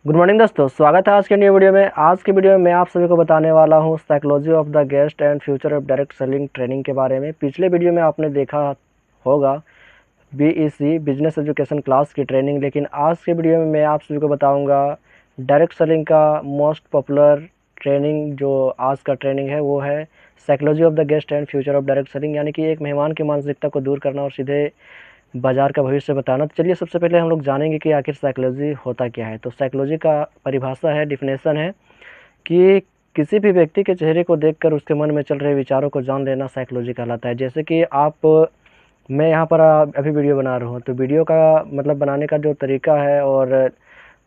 Good morning दोस्तों, स्वागत है आज के न्यू वीडियो में। आज की वीडियो में मैं आप सभी को बताने वाला हूं psychology of the guest and future of direct selling training के बारे में। पिछले वीडियो में आपने देखा होगा बीईसी बिजनेस एजुकेशन क्लास की ट्रेनिंग, लेकिन आज के वीडियो में मैं आप सभी को बताऊंगा डायरेक्ट सेलिंग का मोस्ट पॉपुलर ट्रेनिंग। जो आज का ट्रेनिंग है वो है psychology of the guest and future of direct selling, यानी कि एक मेहमान की मानसिकता को दूर करना और सीधे बाज़ार का भविष्य बताना। तो चलिए सबसे पहले हम लोग जानेंगे कि आखिर साइकोलॉजी होता क्या है। तो साइकोलॉजी का परिभाषा है, डिफिनेशन है कि किसी भी व्यक्ति के चेहरे को देखकर उसके मन में चल रहे विचारों को जान लेना साइकोलॉजी कहलाता है। जैसे कि मैं यहाँ पर अभी वीडियो बना रहा हूँ, तो वीडियो का मतलब बनाने का जो तरीका है और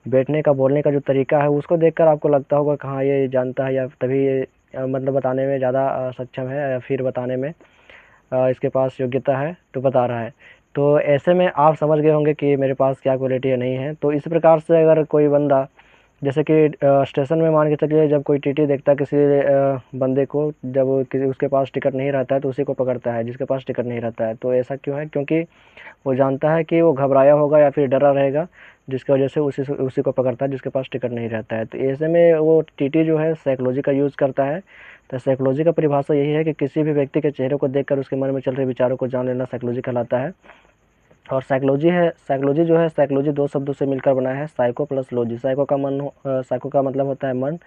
बैठने का, बोलने का जो तरीका है, उसको देखकर आपको लगता होगा कि हाँ ये जानता है, या तभी ये मतलब बताने में ज़्यादा सक्षम है, या फिर बताने में इसके पास योग्यता है तो बता रहा है। तो ऐसे में आप समझ गए होंगे कि मेरे पास क्या क्वालिटी है, नहीं है। तो इस प्रकार से अगर कोई बंदा, जैसे कि स्टेशन में मान के चलिए, जब कोई टीटी देखता है किसी बंदे को, जब किसी उसके पास टिकट नहीं रहता है तो उसी को पकड़ता है जिसके पास टिकट नहीं रहता है। तो ऐसा क्यों है? क्योंकि वो जानता है कि वो घबराया होगा या फिर डरा रहेगा, जिसकी वजह से उसी को पकड़ता है जिसके पास टिकट नहीं रहता है। तो ऐसे में वो टीटी जो है साइकोलॉजी का यूज़ करता है। तो साइकोलॉजी का परिभाषा यही है कि किसी भी व्यक्ति के चेहरे को देखकर उसके मन में चल रहे विचारों को जान लेना साइकोलॉजी कहलाता है। और साइकोलॉजी जो है, साइकोलॉजी दो शब्दों से मिलकर बना है, साइको प्लस लॉजी। साइको का मतलब होता है मन,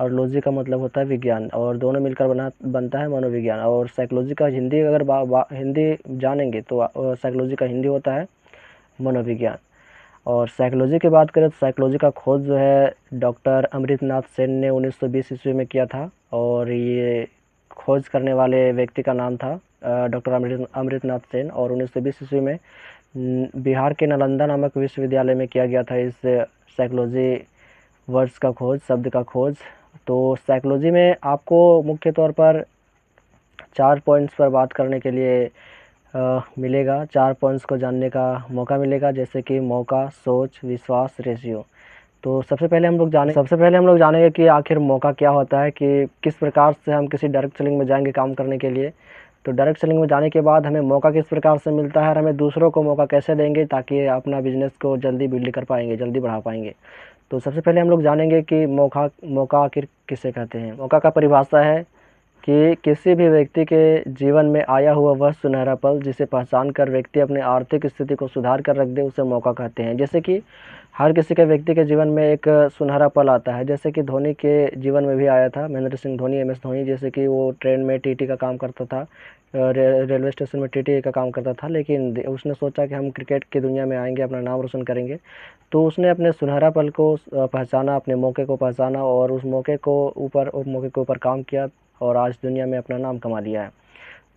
और लॉजी का मतलब होता है विज्ञान, और दोनों मिलकर बनता है मनोविज्ञान। और साइकोलॉजी का हिंदी अगर हिंदी जानेंगे तो साइकोलॉजी का हिंदी होता है मनोविज्ञान। और साइकोलॉजी की बात करें तो साइकोलॉजी का खोज जो है डॉक्टर अमृतनाथ सेन ने 1920 ईस्वी में किया था। और ये खोज करने वाले व्यक्ति का नाम था डॉक्टर अमृतनाथ सेन। और 1920 ईस्वी में बिहार के नालंदा नामक विश्वविद्यालय में किया गया था इस साइकोलॉजी वर्ड्स का खोज, शब्द का खोज। तो साइकोलॉजी में आपको मुख्य तौर पर 4 पॉइंट्स पर बात करने के लिए मिलेगा, 4 पॉइंट्स को जानने का मौका मिलेगा, जैसे कि मौका, सोच, विश्वास, रेशियो। तो सबसे पहले हम लोग जानेंगे कि आखिर मौका क्या होता है, कि किस प्रकार से हम किसी डायरेक्ट सेलिंग में जाएंगे काम करने के लिए। तो डायरेक्ट सेलिंग में जाने के बाद हमें मौका किस प्रकार से मिलता है और हमें दूसरों को मौका कैसे देंगे ताकि अपना बिजनेस को जल्दी बिल्ड कर पाएंगे, जल्दी बढ़ा पाएंगे। तो सबसे पहले हम लोग जानेंगे कि मौका मौका आखिर किसे कहते हैं। मौका का परिभाषा है कि किसी भी व्यक्ति के जीवन में आया हुआ वह सुनहरा पल जिसे पहचान कर व्यक्ति अपने आर्थिक स्थिति को सुधार कर रख दे, उसे मौका कहते हैं। जैसे कि हर किसी के व्यक्ति के जीवन में एक सुनहरा पल आता है, जैसे कि धोनी के जीवन में भी आया था, महेंद्र सिंह धोनी, एम एस धोनी। जैसे कि वो ट्रेन में टीटी का काम करता था, रेलवे स्टेशन में टीटी का काम करता था, लेकिन उसने सोचा कि हम क्रिकेट की दुनिया में आएंगे, अपना नाम रोशन करेंगे। तो उसने अपने सुनहरा पल को पहचाना, अपने मौके को पहचाना, और उस मौके के ऊपर काम किया, और आज दुनिया में अपना नाम कमा लिया है।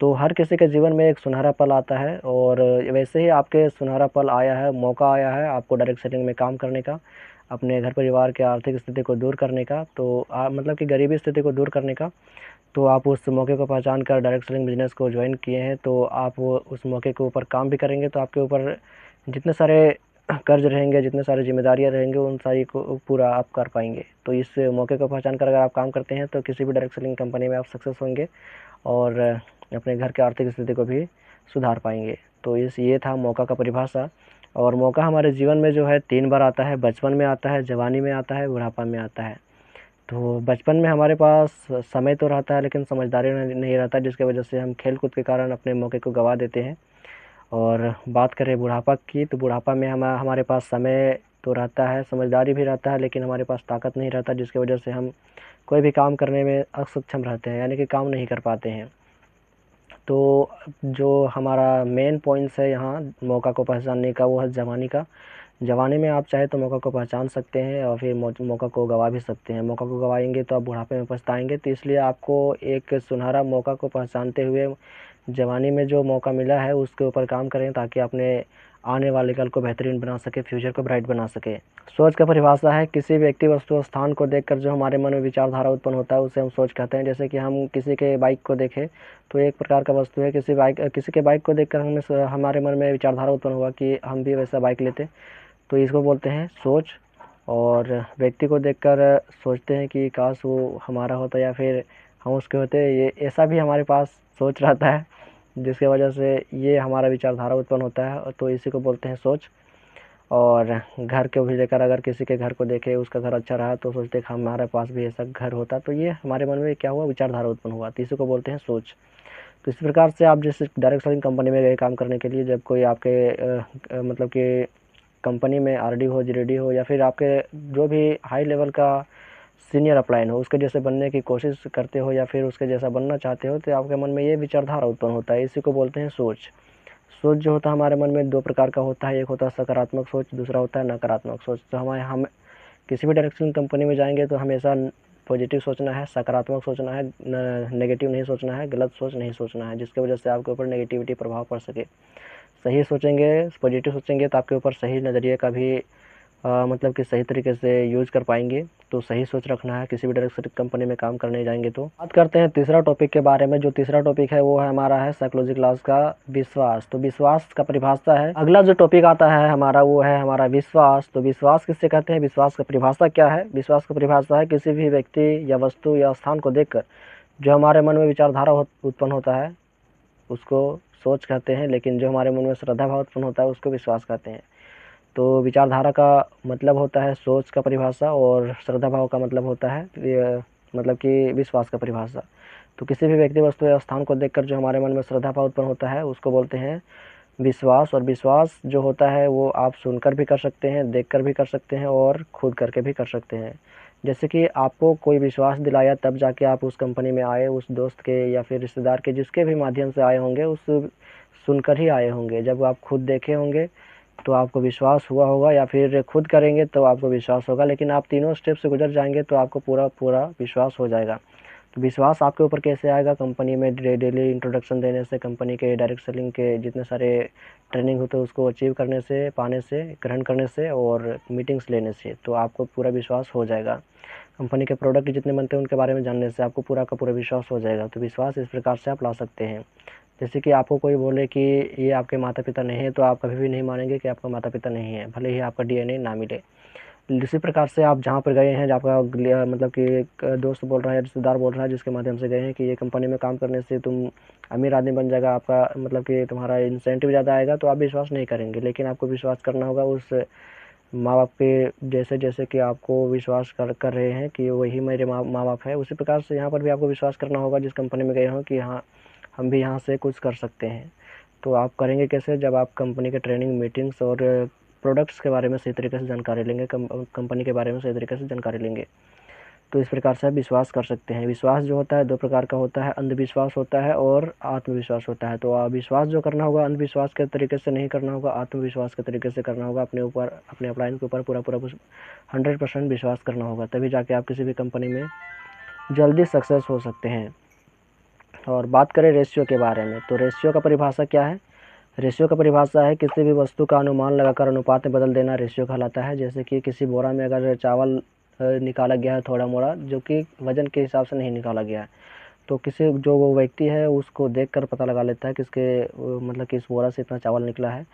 तो हर किसी के जीवन में एक सुनहरा पल आता है, और वैसे ही आपके सुनहरा पल आया है, मौका आया है आपको डायरेक्ट सेलिंग में काम करने का, अपने घर परिवार के आर्थिक स्थिति को दूर करने का। तो मतलब कि गरीबी स्थिति को दूर करने का। तो आप उस मौके को पहचान कर डायरेक्ट सेलिंग बिजनेस को ज्वाइन किए हैं, तो आप उस मौके के ऊपर काम भी करेंगे, तो आपके ऊपर जितने सारे कर्ज रहेंगे, जितने सारी जिम्मेदारियां रहेंगे, उन सारी को पूरा आप कर पाएंगे। तो इस मौके को पहचान कर अगर आप काम करते हैं तो किसी भी डायरेक्ट सेलिंग कंपनी में आप सक्सेस होंगे, और अपने घर के आर्थिक स्थिति को भी सुधार पाएंगे। तो ये था मौका का परिभाषा। और मौका हमारे जीवन में जो है 3 बार आता है, बचपन में आता है, जवानी में आता है, बुढ़ापा में आता है। तो बचपन में हमारे पास समय तो रहता है लेकिन समझदारी नहीं रहता, जिसकी वजह से हम खेल कूद के कारण अपने मौके को गवा देते हैं। और बात करें बुढ़ापा की, तो बुढ़ापा में हमारे पास समय तो रहता है, समझदारी भी रहता है, लेकिन हमारे पास ताकत नहीं रहता, जिसकी वजह से हम कोई भी काम करने में असक्षम रहते हैं, यानी कि काम नहीं कर पाते हैं। तो जो हमारा मेन पॉइंट्स है यहाँ मौका को पहचानने का, वो है जवानी का। जवानी में आप चाहे तो मौका को पहचान सकते हैं, और फिर मौका को गवा भी सकते हैं। मौका को गवाएंगे तो आप बुढ़ापे में पछताएंगे। तो इसलिए आपको एक सुनहरा मौका को पहचानते हुए जवानी में जो मौका मिला है उसके ऊपर काम करें, ताकि अपने आने वाले कल को बेहतरीन बना सके, फ्यूचर को ब्राइट बना सके। सोच का परिभाषा है किसी व्यक्ति, वस्तु, स्थान को देखकर जो हमारे मन में विचारधारा उत्पन्न होता है उसे हम सोच कहते हैं। जैसे कि हम किसी के बाइक को देखें तो एक प्रकार का वस्तु है, किसी के बाइक को देखकर हमारे मन में विचारधारा उत्पन्न हुआ कि हम भी वैसा बाइक लेते, तो इसको बोलते हैं सोच। और व्यक्ति को देखकर सोचते हैं कि काश वो हमारा होता या फिर हम उसके होते, ये ऐसा भी हमारे पास सोच रहता है, जिसकी वजह से ये हमारा विचारधारा उत्पन्न होता है, तो इसी को बोलते हैं सोच। और घर को भी लेकर अगर किसी के घर को देखे, उसका घर अच्छा रहा तो सोचते कि हमारे पास भी ऐसा घर होता। तो ये हमारे मन में क्या हुआ, विचारधारा उत्पन्न हुआ। तो इसी को बोलते हैं सोच। तो इस प्रकार से आप जिस डायरेक्ट सेलिंग कंपनी में गए काम करने के लिए, जब कोई आपके मतलब कि कंपनी में आरडी हो, जीडी हो, या फिर आपके जो भी हाई लेवल का सीनियर अपलाइन हो, उसके जैसे बनने की कोशिश करते हो या फिर उसके जैसा बनना चाहते हो, तो आपके मन में ये विचारधारा उत्पन्न होता है। इसी को बोलते हैं सोच। सोच जो होता है हमारे मन में दो प्रकार का होता है, एक होता है सकारात्मक सोच, दूसरा होता है नकारात्मक सोच। तो हम किसी भी डायरेक्शन कंपनी में जाएंगे तो हमेशा पॉजिटिव सोचना है, सकारात्मक सोचना है, नेगेटिव नहीं सोचना है, गलत सोच नहीं सोचना है जिसकी वजह से आपके ऊपर नेगेटिविटी प्रभाव पड़ सके। सही सोचेंगे, पॉजिटिव सोचेंगे तो आपके ऊपर सही नज़रिए का भी मतलब कि सही तरीके से यूज़ कर पाएंगे। तो सही सोच रखना है किसी भी डायरेक्ट कंपनी में काम करने जाएंगे। तो बात करते हैं तीसरा टॉपिक के बारे में। जो तीसरा टॉपिक है वो है हमारा है साइकोलॉजी क्लास का विश्वास। तो विश्वास का परिभाषा है। अगला जो टॉपिक आता है हमारा वो है हमारा विश्वास। तो विश्वास किससे कहते हैं, विश्वास का परिभाषा क्या है। विश्वास का परिभाषा है किसी भी व्यक्ति या वस्तु या स्थान को देखकर जो हमारे मन में विचारधारा उत्पन्न होता है उसको सोच कहते हैं, लेकिन जो हमारे मन में श्रद्धा भाव उत्पन्न होता है उसको विश्वास कहते हैं। तो विचारधारा का मतलब होता है सोच का परिभाषा, और श्रद्धा भाव का मतलब होता है मतलब कि विश्वास का परिभाषा। तो किसी भी व्यक्ति, वस्तु या स्थान को देखकर जो हमारे मन में श्रद्धा भाव उत्पन्न होता है उसको बोलते हैं विश्वास। और विश्वास जो होता है वो आप सुनकर भी कर सकते हैं, देखकर भी कर सकते हैं और खुद करके भी कर सकते हैं। जैसे कि आपको कोई विश्वास दिलाया तब जाके आप उस कंपनी में आए, उस दोस्त के या फिर रिश्तेदार के जिसके भी माध्यम से आए होंगे, उस सुनकर ही आए होंगे। जब आप खुद देखे होंगे तो आपको विश्वास हुआ होगा, या फिर खुद करेंगे तो आपको विश्वास होगा। लेकिन आप तीनों स्टेप से गुजर जाएंगे तो आपको पूरा पूरा विश्वास हो जाएगा। तो विश्वास आपके ऊपर कैसे आएगा, कंपनी में डेली इंट्रोडक्शन देने से, कंपनी के डायरेक्ट सेलिंग के जितने सारे ट्रेनिंग होते हैं उसको अचीव करने से, पाने से, ग्रहण करने से और मीटिंग्स लेने से, तो आपको पूरा विश्वास हो जाएगा। कंपनी के प्रोडक्ट जितने बनते हैं उनके बारे में जानने से आपको पूरा का पूरा विश्वास हो जाएगा। तो विश्वास इस प्रकार से आप ला सकते हैं। जैसे कि आपको कोई बोले कि ये आपके माता पिता नहीं है, तो आप कभी भी नहीं मानेंगे कि आपका माता पिता नहीं है, भले ही आपका डीएनए ना मिले। इसी प्रकार से आप जहाँ पर गए हैं, आपका मतलब कि एक दोस्त बोल रहा है, रिश्तेदार बोल रहा है जिसके माध्यम से गए हैं कि ये कंपनी में काम करने से तुम अमीर आदमी बन जाएगा, आपका मतलब कि तुम्हारा इंसेंटिव ज़्यादा आएगा, तो आप विश्वास नहीं करेंगे। लेकिन आपको विश्वास करना होगा उस माँ बाप के जैसे, जैसे कि आपको विश्वास कर रहे हैं कि वही मेरे माँ बाप है, उसी प्रकार से यहाँ पर भी आपको विश्वास करना होगा जिस कंपनी में गए हों कि हाँ हम भी यहाँ से कुछ कर सकते हैं। तो आप करेंगे कैसे, जब आप कंपनी के ट्रेनिंग, मीटिंग्स और प्रोडक्ट्स के बारे में सही तरीके से जानकारी लेंगे, कंपनी के बारे में सही तरीके से जानकारी लेंगे। तो इस प्रकार से आप विश्वास कर सकते हैं। विश्वास जो होता है दो प्रकार का होता है, अंधविश्वास होता है और आत्मविश्वास होता है। तो विश्वास जो करना होगा अंधविश्वास के तरीके से नहीं करना होगा, आत्मविश्वास के तरीके से करना होगा। अपने ऊपर, अपने अपलाइन के ऊपर पूरा पूरा 100% विश्वास करना होगा, तभी जाके आप किसी भी कंपनी में जल्दी सक्सेस हो सकते हैं। और बात करें रेशियो के बारे में, तो रेशियो का परिभाषा क्या है। रेशियो का परिभाषा है किसी भी वस्तु का अनुमान लगाकर अनुपात में बदल देना रेशियो कहलाता है। जैसे कि किसी बोरा में अगर चावल निकाला गया है थोड़ा मोड़ा, जो कि वजन के हिसाब से नहीं निकाला गया है, तो किसी जो वो व्यक्ति है उसको देखकर पता लगा लेता है किसके मतलब कि इस बोरा से इतना चावल निकला है।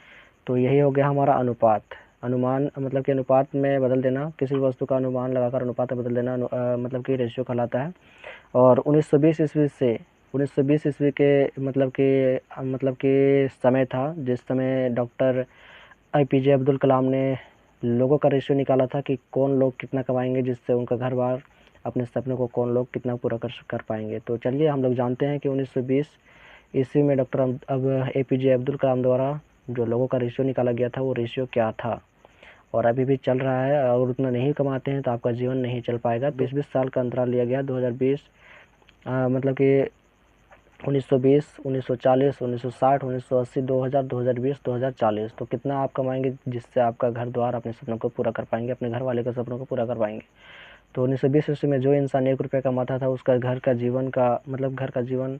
तो यही हो गया हमारा अनुपात। अनुमान मतलब कि अनुपात में बदल देना, किसी वस्तु का अनुमान लगाकर अनुपात में बदल देना मतलब कि रेशियो कहलाता है। और 1920 ईस्वी से 1920 ईस्वी के मतलब कि समय था जिस समय डॉक्टर एपीजे अब्दुल कलाम ने लोगों का रेशियो निकाला था कि कौन लोग कितना कमाएंगे, जिससे उनका घर बार, अपने सपनों को कौन लोग कितना पूरा कर पाएंगे। तो चलिए हम लोग जानते हैं कि 1920 ईस्वी में डॉक्टर अब एपीजे अब्दुल कलाम द्वारा जो लोगों का रेशियो निकाला गया था वो रेशियो क्या था, और अभी भी चल रहा है। और उतना नहीं कमाते हैं तो आपका जीवन नहीं चल पाएगा। 20-20 साल का अंतराल लिया गया, 2020 मतलब कि 1920, 1940, 1960, 1980, 2000, 2020, 2040। तो कितना आप कमाएंगे जिससे आपका घर द्वार अपने सपनों को पूरा कर पाएंगे, अपने घर वाले के सपनों को पूरा कर पाएंगे। तो 1920 ईस्वी में जो इंसान 1 रुपये कमाता था उसका घर का जीवन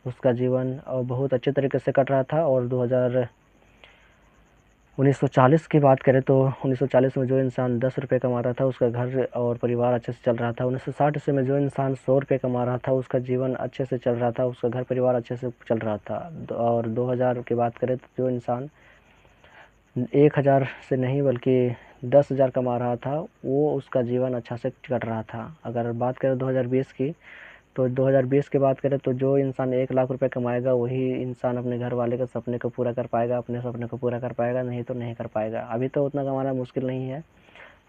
उसका जीवन बहुत अच्छे तरीके से कट रहा था। और 1940 की बात करें तो 1940 में जो इंसान 10 रुपये कमाता था उसका घर और परिवार अच्छे से चल रहा था। 1960 ईस्वी में जो इंसान 100 रुपये कमा रहा था उसका जीवन अच्छे से चल रहा था, उसका घर परिवार अच्छे से चल रहा था। और 2000 की बात करें तो जो इंसान 1000 से नहीं बल्कि 10,000 कमा रहा था वो उसका जीवन अच्छा से कट रहा था। अगर बात करें 2020 की, तो 2020 की बात करें तो जो इंसान 1 लाख रुपए कमाएगा वही इंसान अपने घर वाले के सपने को पूरा कर पाएगा, अपने सपने को पूरा कर पाएगा, नहीं तो नहीं कर पाएगा। अभी तो उतना कमाना मुश्किल नहीं है,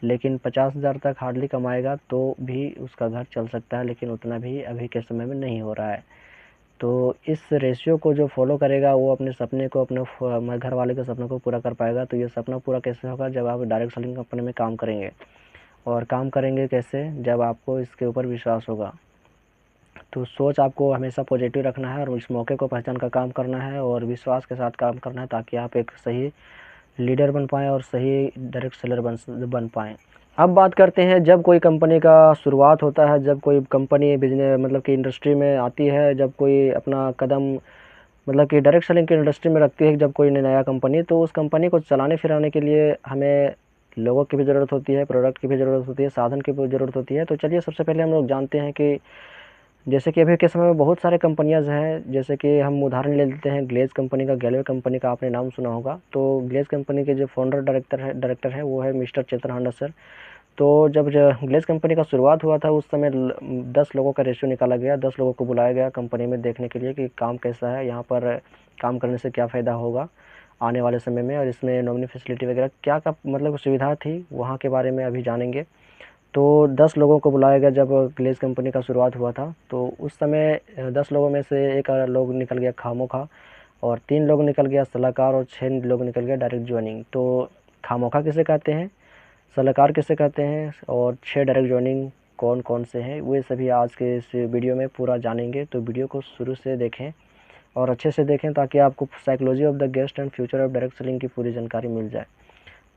लेकिन 50,000 तक हार्डली कमाएगा तो भी उसका घर चल सकता है, लेकिन उतना भी अभी के समय में नहीं हो रहा है। तो इस रेशियो को जो फॉलो करेगा वो अपने सपने को, अपने घर वाले के सपने को पूरा कर पाएगा। तो ये सपना पूरा कैसे होगा? जब आप डायरेक्ट सेलिंग कंपनी में काम करेंगे। और काम करेंगे कैसे? जब आपको इसके ऊपर विश्वास होगा। तो सोच आपको हमेशा पॉजिटिव रखना है और इस मौके को पहचान कर काम करना है और विश्वास के साथ काम करना है, ताकि आप एक सही लीडर बन पाएँ और सही डायरेक्ट सेलर बन पाएँ। अब बात करते हैं, जब कोई कंपनी का शुरुआत होता है, जब कोई कंपनी बिजनेस मतलब कि इंडस्ट्री में आती है, जब कोई अपना कदम मतलब कि डायरेक्ट सेलिंग की इंडस्ट्री में रखती है, जब कोई नया कंपनी, तो उस कंपनी को चलाने फिराने के लिए हमें लोगों की भी ज़रूरत होती है, प्रोडक्ट की भी ज़रूरत होती है, साधन की भी ज़रूरत होती है। तो चलिए सबसे पहले हम लोग जानते हैं कि जैसे कि अभी के समय में बहुत सारे कंपनियाज़ हैं, जैसे कि हम उदाहरण ले लेते हैं ग्लेज़ कंपनी का। गैलवे कंपनी का आपने नाम सुना होगा। तो ग्लेज़ कंपनी के जो फाउंडर डायरेक्टर है वो है मिस्टर चेतन हांडा सर। तो जब ग्लेज़ कंपनी का शुरुआत हुआ था, उस समय 10 लोगों का रेशियो निकाला गया, 10 लोगों को बुलाया गया कंपनी में देखने के लिए कि काम कैसा है, यहाँ पर काम करने से क्या फ़ायदा होगा आने वाले समय में, और इसमें नॉमिनी फैसिलिटी वगैरह क्या क्या मतलब सुविधा थी वहाँ के बारे में अभी जानेंगे। तो 10 लोगों को बुलाया गया जब ग्लेज़ कंपनी का शुरुआत हुआ था। तो उस समय 10 लोगों में से एक लोग निकल गया खामोखा, और 3 लोग निकल गया सलाहकार, और 6 लोग निकल गया डायरेक्ट ज्वाइनिंग। तो खामोखा किसे कहते हैं, सलाहकार किसे कहते हैं, और 6 डायरेक्ट ज्वाइनिंग कौन कौन से हैं, वे सभी आज के इस वीडियो में पूरा जानेंगे। तो वीडियो को शुरू से देखें और अच्छे से देखें, ताकि आपको psychology of the guest and future of direct selling की पूरी जानकारी मिल जाए।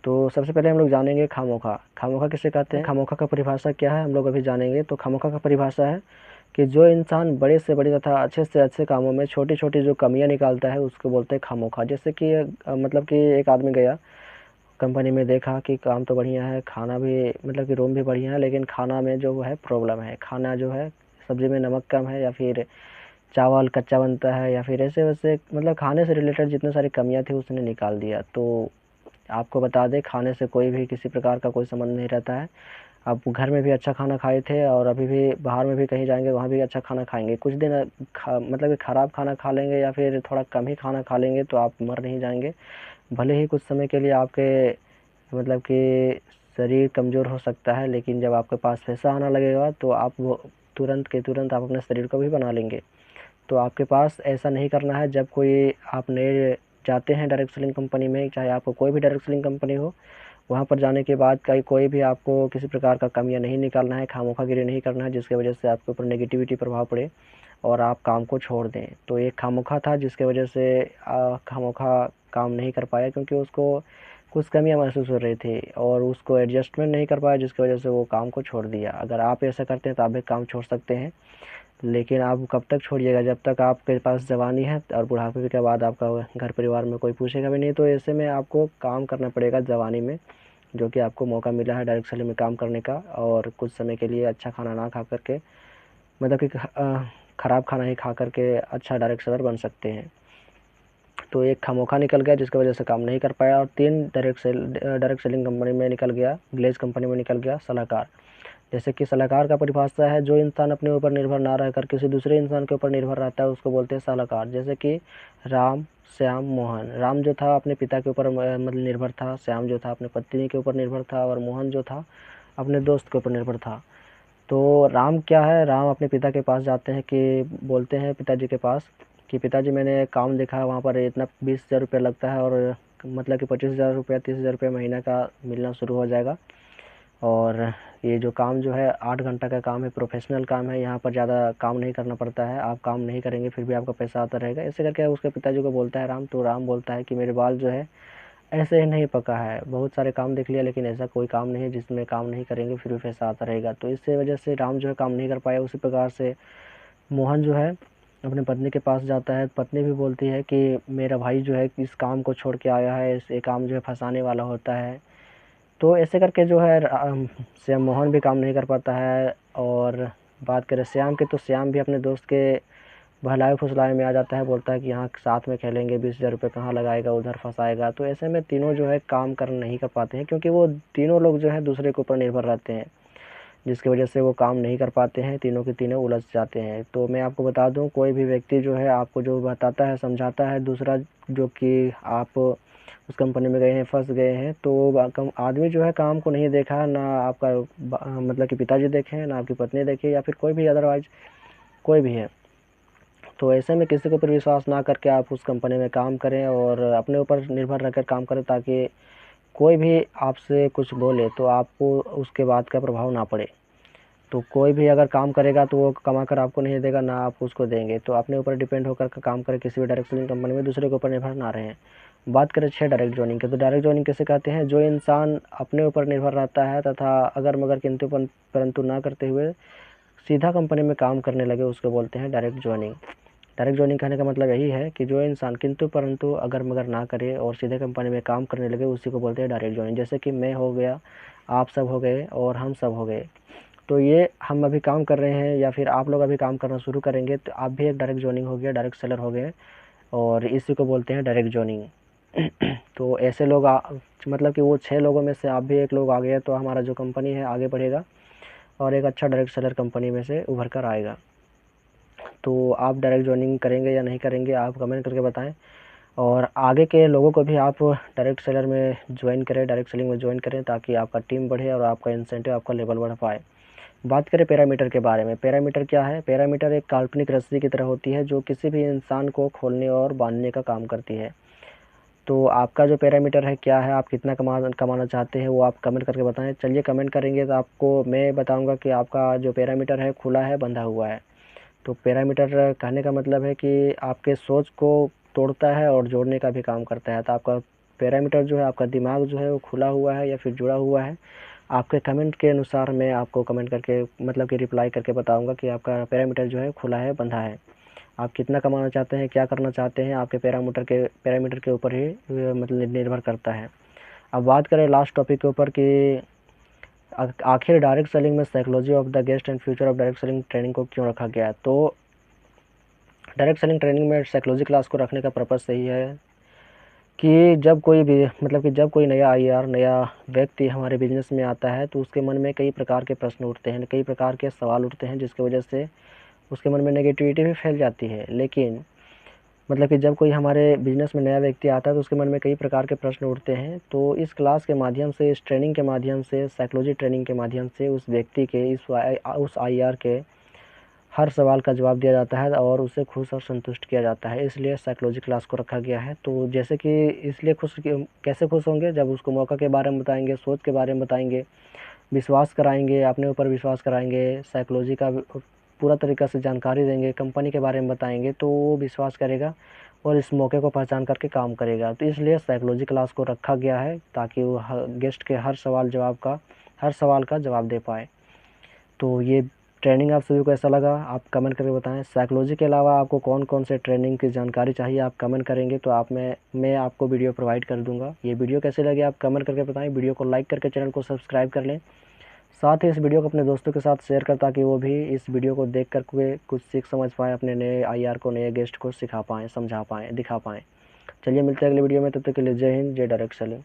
तो सबसे पहले हम लोग जानेंगे खामोखा। खामोखा किसे कहते हैं, खामोखा का परिभाषा क्या है, हम लोग अभी जानेंगे। तो खामोखा का परिभाषा है कि जो इंसान बड़े से बड़ी तथा अच्छे से अच्छे कामों में छोटी छोटी जो कमियां निकालता है, उसको बोलते हैं खामोखा। जैसे कि मतलब कि एक आदमी गया कंपनी में, देखा कि काम तो बढ़िया है, खाना भी मतलब कि रूम भी बढ़िया है, लेकिन खाना में जो है प्रॉब्लम है, खाना जो है सब्जी में नमक कम है, या फिर चावल कच्चा बनता है, या फिर ऐसे वैसे मतलब खाने से रिलेटेड जितने सारी कमियां थी उसने निकाल दिया। तो आपको बता दें, खाने से कोई भी किसी प्रकार का कोई संबंध नहीं रहता है। आप घर में भी अच्छा खाना खाए थे और अभी भी बाहर में भी कहीं जाएंगे वहाँ भी अच्छा खाना खाएंगे। कुछ दिन मतलब कि ख़राब खाना खा लेंगे या फिर थोड़ा कम ही खाना खा लेंगे तो आप मर नहीं जाएंगे। भले ही कुछ समय के लिए आपके मतलब कि शरीर कमज़ोर हो सकता है, लेकिन जब आपके पास पैसा आना लगेगा तो आप वो तुरंत के तुरंत आप अपने शरीर को भी बना लेंगे। तो आपके पास ऐसा नहीं करना है। जब कोई आप नए जाते हैं डायरेक्ट सेलिंग कंपनी में, चाहे आपको कोई भी डायरेक्ट सेलिंग कंपनी हो, वहाँ पर जाने के बाद कहीं कोई भी आपको किसी प्रकार का कमियां नहीं निकालना है, खामोखागिरी नहीं करना है जिसकी वजह से आपके ऊपर नेगेटिविटी प्रभाव पड़े और आप काम को छोड़ दें। तो ये खामोखा था जिसकी वजह से खामोखा काम नहीं कर पाया, क्योंकि उसको कुछ कमियां महसूस हो रही थी और उसको एडजस्टमेंट नहीं कर पाया, जिसकी वजह से वो काम को छोड़ दिया। अगर आप ऐसा करते हैं तो आप भी काम छोड़ सकते हैं, लेकिन आप कब तक छोड़िएगा? जब तक आपके पास जवानी है, और बुढ़ापे के बाद आपका घर परिवार में कोई पूछेगा भी नहीं। तो ऐसे में आपको काम करना पड़ेगा जवानी में, जो कि आपको मौका मिला है डायरेक्ट सेलिंग में काम करने का, और कुछ समय के लिए अच्छा खाना ना खा करके मतलब कि ख़राब खाना ही खा करके अच्छा डायरेक्ट सेलर बन सकते हैं। तो एक खामोखा निकल गया जिसकी वजह से काम नहीं कर पाया, और 3 डायरेक्ट सेलिंग कंपनी में निकल गया, ग्लेज़ कंपनी में निकल गया सलाहकार। जैसे कि सलाहकार का परिभाषा है, जो इंसान अपने ऊपर निर्भर ना रहकर किसी दूसरे इंसान के ऊपर निर्भर रहता है उसको बोलते हैं सलाहकार। जैसे कि राम, श्याम, मोहन। राम जो था अपने पिता के ऊपर मतलब निर्भर था, श्याम जो था अपने पत्नी के ऊपर निर्भर था, और मोहन जो था अपने दोस्त के ऊपर निर्भर था। तो राम क्या है, राम अपने पिता के पास जाते हैं कि बोलते हैं पिताजी के पास कि पिताजी मैंने काम देखा है, वहाँ पर इतना 20,000 रुपये लगता है, और मतलब कि 25,000 रुपये 30,000 रुपये महीने का मिलना शुरू हो जाएगा। और ये जो काम जो है 8 घंटा का काम है, प्रोफेशनल काम है, यहाँ पर ज़्यादा काम नहीं करना पड़ता है, आप काम नहीं करेंगे फिर भी आपका पैसा आता रहेगा। ऐसे करके उसके पिताजी को बोलता है राम। तो राम बोलता है कि मेरे बाल जो है ऐसे ही नहीं पका है, बहुत सारे काम देख लिया लेकिन ऐसा कोई काम नहीं है जिसमें काम नहीं करेंगे फिर भी पैसा आता रहेगा। तो इससे वजह से राम जो है काम नहीं कर पाया। उसी प्रकार से मोहन जो है अपनी पत्नी के पास जाता है, पत्नी भी बोलती है कि मेरा भाई जो है इस काम को छोड़ के आया है, ये काम जो है फंसाने वाला होता है। तो ऐसे करके जो है श्याम मोहन भी काम नहीं कर पाता है। और बात करें श्याम की, तो श्याम भी अपने दोस्त के बहलावे फुसलावे में आ जाता है, बोलता है कि यहाँ साथ में खेलेंगे, 20,000 रुपये कहाँ लगाएगा, उधर फंसाएगा। तो ऐसे में तीनों जो है काम कर नहीं कर पाते हैं, क्योंकि वो तीनों लोग जो है दूसरे के ऊपर निर्भर रहते हैं। जिसकी वजह से वो काम नहीं कर पाते हैं, तीनों के तीनों उलझ जाते हैं। तो मैं आपको बता दूं, कोई भी व्यक्ति जो है आपको जो बताता है, समझाता है, दूसरा जो कि आप उस कंपनी में गए हैं, फंस गए हैं, तो आदमी जो है काम को नहीं देखा, ना आपका मतलब कि पिताजी देखे हैं, ना आपकी पत्नी देखे, या फिर कोई भी अदरवाइज कोई भी है। तो ऐसे में किसी के ऊपर विश्वास ना करके आप उस कंपनी में काम करें और अपने ऊपर निर्भर रहकर काम करें, ताकि कोई भी आपसे कुछ बोले तो आपको उसके बाद का प्रभाव ना पड़े। तो कोई भी अगर काम करेगा तो वो कमा कर आपको नहीं देगा, ना आप उसको देंगे। तो अपने ऊपर डिपेंड होकर काम करें किसी भी डायरेक्ट सेलिंग कंपनी में, दूसरे के ऊपर निर्भर ना रहें। बात करें 6 डायरेक्ट जॉइनिंग की, तो डायरेक्ट जॉइनिंग किसे कहते हैं? जो इंसान अपने ऊपर निर्भर रहता है तथा अगर मगर किंतु परंतु ना करते हुए सीधा कंपनी में काम करने लगे, उसको बोलते हैं डायरेक्ट जॉइनिंग। डायरेक्ट जॉइनिंग कहने का मतलब यही है कि जो इंसान किंतु परंतु अगर मगर ना करे और सीधे कंपनी में काम करने लगे, उसी को बोलते हैं डायरेक्ट जॉइनिंग। जैसे कि मैं हो गया, आप सब हो गए और हम सब हो गए। तो ये हम अभी काम कर रहे हैं या फिर आप लोग अभी काम करना शुरू करेंगे, तो आप भी एक डायरेक्ट जॉइनिंग हो गया, डायरेक्ट सेलर हो गए, और इसी को बोलते हैं डायरेक्ट जॉइनिंग। तो ऐसे लोग मतलब कि वो 6 लोगों में से आप भी एक लोग आ गए, तो हमारा जो कंपनी है आगे बढ़ेगा और एक अच्छा डायरेक्ट सेलर कंपनी में से उभर कर आएगा। तो आप डायरेक्ट जॉइनिंग करेंगे या नहीं करेंगे, आप कमेंट करके बताएं। और आगे के लोगों को भी आप डायरेक्ट सेलर में ज्वाइन करें, डायरेक्ट सेलिंग में ज्वाइन करें, ताकि आपका टीम बढ़े और आपका इंसेंटिव, आपका लेवल बढ़ पाए। बात करें पैरामीटर के बारे में। पैरामीटर क्या है? पैरामीटर एक काल्पनिक रस्सी की तरह होती है, जो किसी भी इंसान को खोलने और बांधने का काम करती है। तो आपका जो पैरामीटर है क्या है, आप कितना कमाना चाहते हैं, वो आप कमेंट करके बताएं। चलिए, कमेंट करेंगे तो आपको मैं बताऊंगा कि आपका जो पैरामीटर है खुला है, बंधा हुआ है। तो पैरामीटर कहने का मतलब है कि आपके सोच को तोड़ता है और जोड़ने का भी काम करता है। तो आपका पैरामीटर जो है, आपका दिमाग जो है वो खुला हुआ है या फिर जुड़ा हुआ है। आपके कमेंट के अनुसार मैं आपको कमेंट करके मतलब कि रिप्लाई करके बताऊंगा कि आपका पैरामीटर जो है खुला है, बंधा है। आप कितना कमाना चाहते हैं, क्या करना चाहते हैं, आपके पैरामीटर के ऊपर ही मतलब निर्भर करता है। अब बात करें लास्ट टॉपिक के ऊपर कि आखिर डायरेक्ट सेलिंग में psychology of the guest and future of direct selling training को क्यों रखा गया है। तो डायरेक्ट सेलिंग ट्रेनिंग में साइकोलॉजी क्लास को रखने का पर्पज़ सही है कि जब कोई भी मतलब कि जब कोई नया आईआर, नया व्यक्ति हमारे बिजनेस में आता है, तो उसके मन में कई प्रकार के प्रश्न उठते हैं, कई प्रकार के सवाल उठते हैं, जिसकी वजह से उसके मन में नेगेटिविटी भी फैल जाती है। लेकिन मतलब कि जब कोई हमारे बिजनेस में नया व्यक्ति आता है, तो उसके मन में कई प्रकार के प्रश्न उठते हैं। तो इस क्लास के माध्यम से, इस ट्रेनिंग के माध्यम से, साइकोलॉजी ट्रेनिंग के माध्यम से उस व्यक्ति के उस आईआर के हर सवाल का जवाब दिया जाता है और उसे खुश और संतुष्ट किया जाता है। इसलिए साइकोलॉजी क्लास को रखा गया है। तो जैसे कि इसलिए कैसे खुश होंगे, जब उसको मौका के बारे में बताएंगे, सोच के बारे में बताएंगे, विश्वास कराएंगे, अपने ऊपर विश्वास कराएंगे, साइकोलॉजी का पूरा तरीक़ा से जानकारी देंगे, कंपनी के बारे में बताएंगे, तो वो विश्वास करेगा और इस मौके को पहचान करके काम करेगा। तो इसलिए साइकोलॉजी क्लास को रखा गया है, ताकि वो गेस्ट के हर सवाल का जवाब दे पाए। तो ये ट्रेनिंग आप सभी को ऐसा लगा, आप कमेंट करके बताएं। साइकोलॉजी के अलावा आपको कौन कौन से ट्रेनिंग की जानकारी चाहिए, आप कमेंट करेंगे तो मैं आपको वीडियो प्रोवाइड कर दूंगा। ये वीडियो कैसे लगे आप कमेंट करके बताएं। वीडियो को लाइक करके चैनल को सब्सक्राइब कर लें। साथ ही इस वीडियो को अपने दोस्तों के साथ शेयर कर, ताकि वो भी इस वीडियो को देख कर के कुछ सीख समझ पाएँ, अपने नए आईआर को, नए गेस्ट को सिखा पाएँ, समझा पाएँ, दिखा पाएँ। चलिए, मिलते हैं अगले वीडियो में, तब तक के लिए जय हिंद, जय डायरेक्ट सेलिंग।